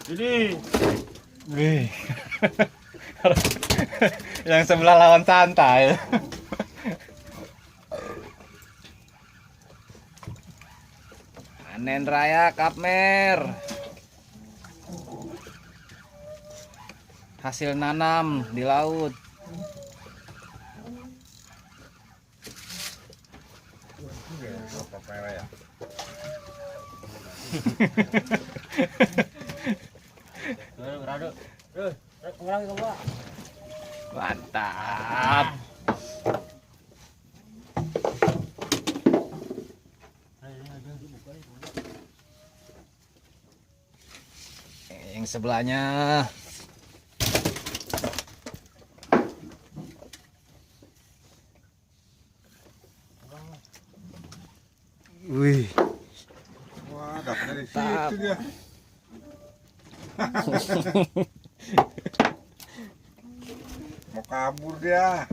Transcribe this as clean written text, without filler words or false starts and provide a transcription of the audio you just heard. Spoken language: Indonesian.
Ini. Wih. Yang sebelah lawan santai. Panen raya kapmer. Hasil nanam di laut. Mantap. Yang sebelahnya. Wih. Wah, dapat dari situ dia. Mau kabur dia.